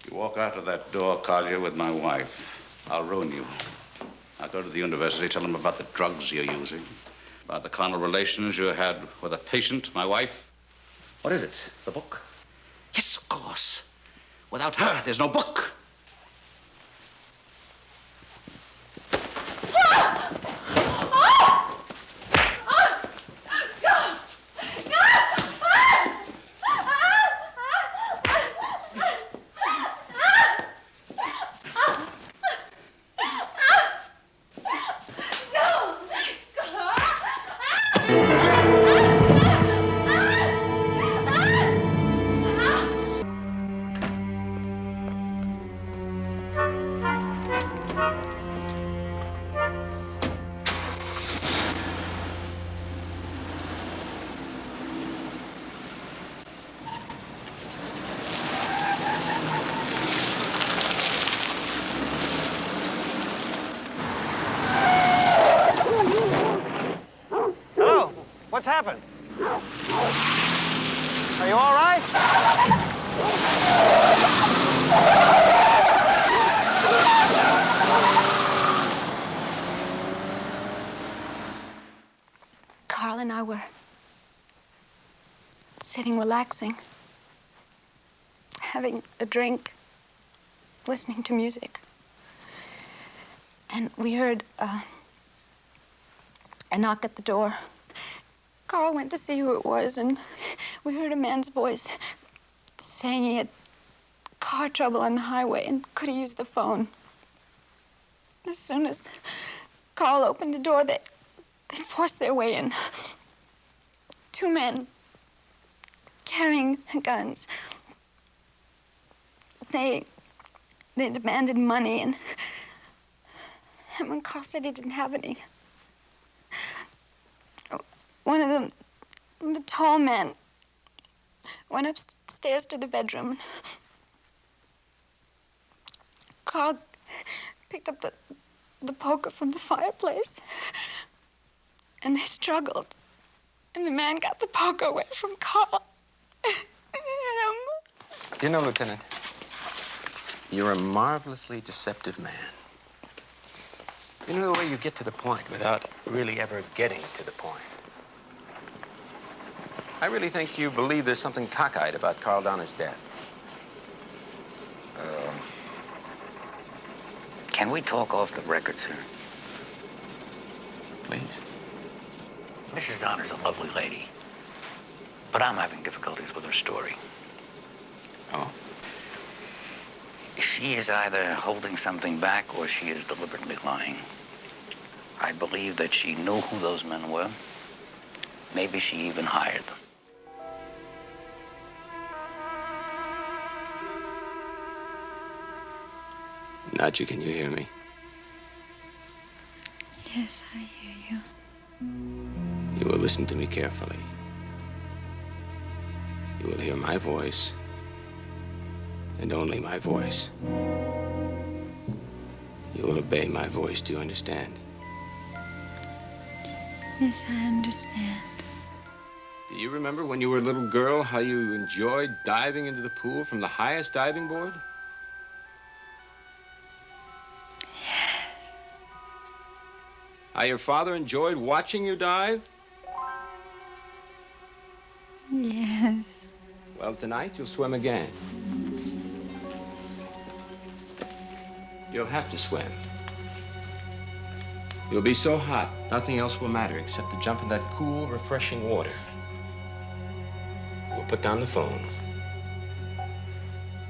You walk out of that door, Collier, with my wife. I'll ruin you. I'll go to the university, tell them about the drugs you're using, about the carnal relations you had with a patient, my wife. What is it? The book? Yes, of course. Without her, there's no book. What's happened? Are you all right? Carl and I were sitting relaxing, having a drink, listening to music. And we heard a knock at the door. Carl went to see who it was, and we heard a man's voice saying he had car trouble on the highway and could have used the phone. As soon as Carl opened the door, they forced their way in. Two men carrying guns. They demanded money, and when Carl said he didn't have any, one of them, the tall man, went upstairs to the bedroom. Carl picked up the poker from the fireplace, and they struggled. And the man got the poker away from Carl. You know, Lieutenant, you're a marvelously deceptive man. You know the way you get to the point without really ever getting to the point. I really think you believe there's something cockeyed about Carl Donner's death. Can we talk off the record, sir? Please. Mrs. Donner's a lovely lady, but I'm having difficulties with her story. Oh? She is either holding something back or she is deliberately lying. I believe that she knew who those men were. Maybe she even hired them. Nadja, can you hear me? Yes, I hear you. You will listen to me carefully. You will hear my voice, and only my voice. You will obey my voice, do you understand? Yes, I understand. Do you remember when you were a little girl how you enjoyed diving into the pool from the highest diving board? Yes. How your father enjoyed watching you dive? Yes. Well, tonight you'll swim again. You'll have to swim. You'll be so hot, nothing else will matter except to jump in that cool, refreshing water. We'll put down the phone,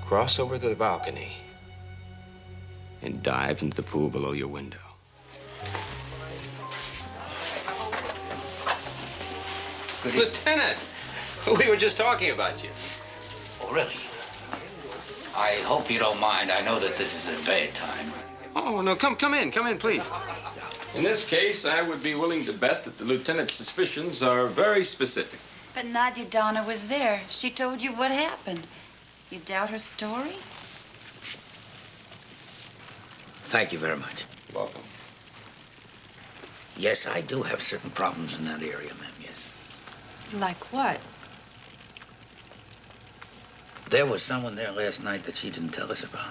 cross over to the balcony, and dive into the pool below your window. Good evening. Lieutenant, we were just talking about you. Oh, really? I hope you don't mind. I know that this is a bad time. Oh, no, come in, please. In this case, I would be willing to bet that the lieutenant's suspicions are very specific. But Nadia Donna was there. She told you what happened. You doubt her story? Thank you very much. You're welcome. Yes, I do have certain problems in that area, ma'am, yes. Like what? There was someone there last night that she didn't tell us about.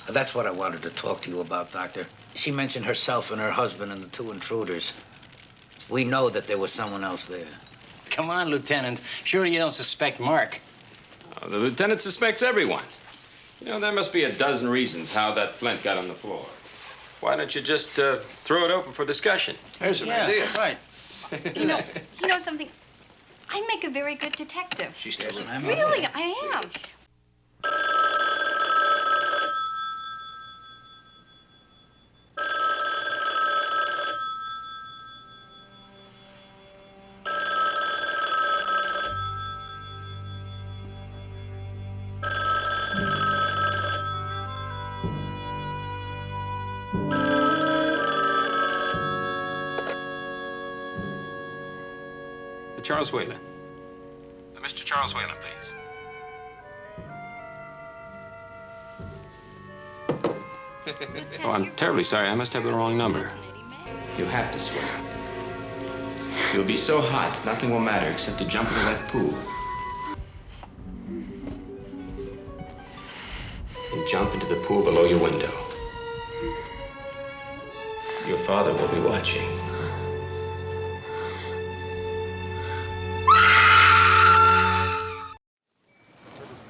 That's what I wanted to talk to you about, Doctor. She mentioned herself and her husband and the two intruders. We know that there was someone else there. Come on, Lieutenant. Surely you don't suspect Mark. The lieutenant suspects everyone. You know, there must be a dozen reasons how that flint got on the floor. Why don't you just throw it open for discussion? There's an idea. Right. You know something? I make a very good detective. She still doesn't. Really, I am. Charles Whalen. Mr. Charles Whalen, please. Oh, I'm terribly sorry. I must have the wrong number. You have to swear. You'll be so hot, nothing will matter except to jump into that pool. And jump into the pool below your window. Your father will be watching.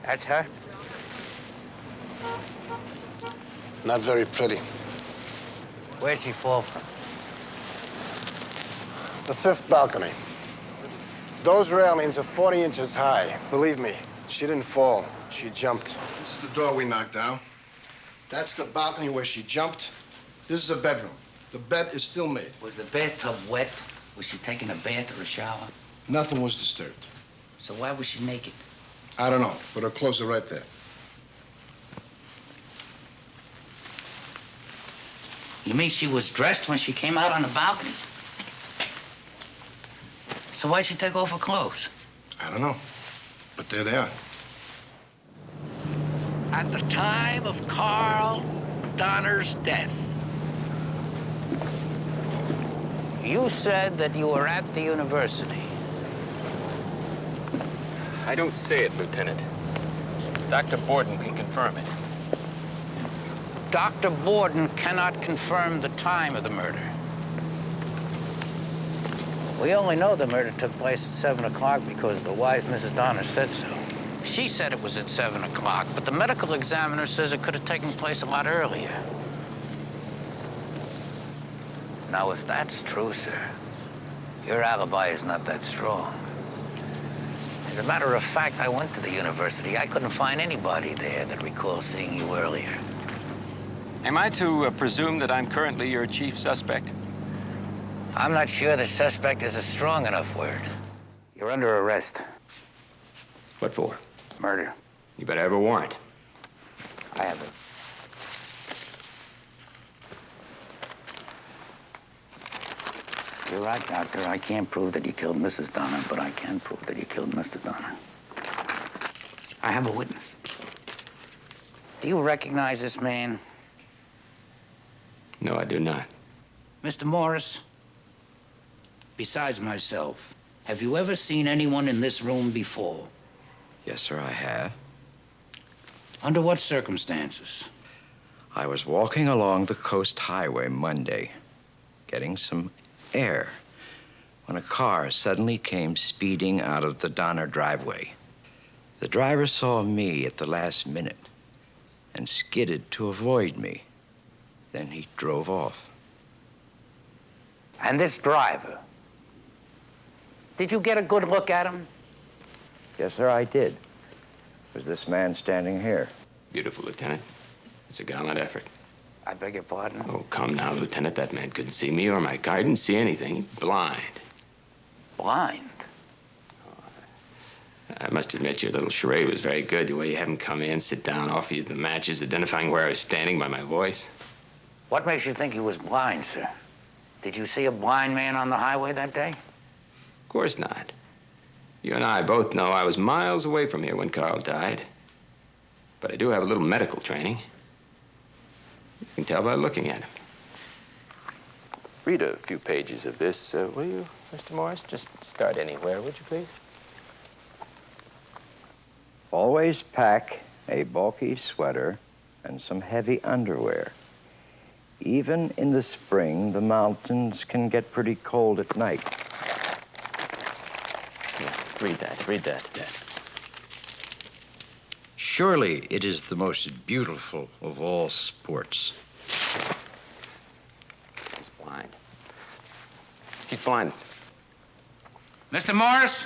That's her? Not very pretty. Where'd she fall from? The fifth balcony. Those railings are 40 inches high. Believe me, she didn't fall. She jumped. This is the door we knocked down. That's the balcony where she jumped. This is a bedroom. The bed is still made. Was the bathtub wet? Was she taking a bath or a shower? Nothing was disturbed. So why was she naked? I don't know, but her clothes are right there. You mean she was dressed when she came out on the balcony? So why'd she take off her clothes? I don't know, but there they are. At the time of Carl Donner's death, you said that you were at the university. I don't say it, Lieutenant. Dr. Borden can confirm it. Dr. Borden cannot confirm the time of the murder. We only know the murder took place at 7 o'clock because the wife, Mrs. Donner, said so. She said it was at 7 o'clock, but the medical examiner says it could have taken place a lot earlier. Now, if that's true, sir, your alibi is not that strong. As a matter of fact, I went to the university. I couldn't find anybody there that recalls seeing you earlier. Am I to presume that I'm currently your chief suspect? I'm not sure the suspect is a strong enough word. You're under arrest. What for? Murder. You better have a warrant. I have it. You're right, Doctor. I can't prove that you killed Mrs. Donner, but I can prove that you killed Mr. Donner. I have a witness. Do you recognize this man? No, I do not. Mr. Morris, besides myself, have you ever seen anyone in this room before? Yes, sir, I have. Under what circumstances? I was walking along the coast highway Monday, getting some air, when a car suddenly came speeding out of the Donner driveway. The driver saw me at the last minute and skidded to avoid me. Then he drove off. And this driver, did you get a good look at him? Yes, sir, I did. Was this man standing here? Beautiful, Lieutenant. It's a gallant effort. I beg your pardon? Oh, come now, Lieutenant. That man couldn't see me or my car. He didn't see anything. He's blind. Blind? I must admit, your little charade was very good. The way you had him come in, sit down, offer you the matches, identifying where I was standing by my voice. What makes you think he was blind, sir? Did you see a blind man on the highway that day? Of course not. You and I both know I was miles away from here when Carl died. But I do have a little medical training. You can tell by looking at him. Read a few pages of this, will you, Mr. Morris? Just start anywhere, would you please? Always pack a bulky sweater and some heavy underwear. Even in the spring, the mountains can get pretty cold at night. Yeah, read that. Surely it is the most beautiful of all sports. She's blind. She's blind. Mr. Morris?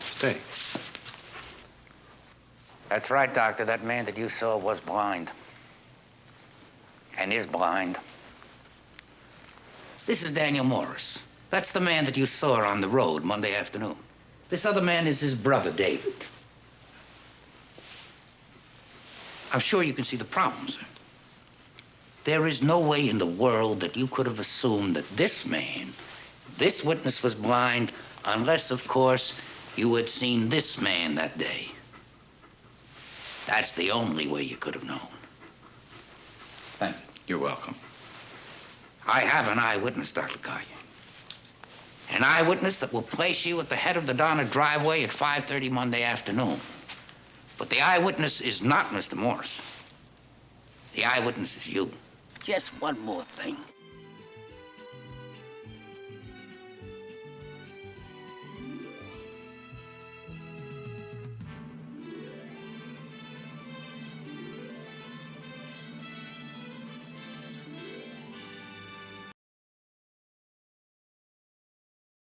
Stay. That's right, Doctor. That man that you saw was blind. And is blind. This is Daniel Morris. That's the man that you saw on the road Monday afternoon. This other man is his brother, David. I'm sure you can see the problem, sir. There is no way in the world that you could have assumed that this man, this witness, was blind unless, of course, you had seen this man that day. That's the only way you could have known. Thank you. You're welcome. I have an eyewitness, Dr. Collier. An eyewitness that will place you at the head of the Donner driveway at 5:30 Monday afternoon. But the eyewitness is not Mr. Morris. The eyewitness is you. Just one more thing.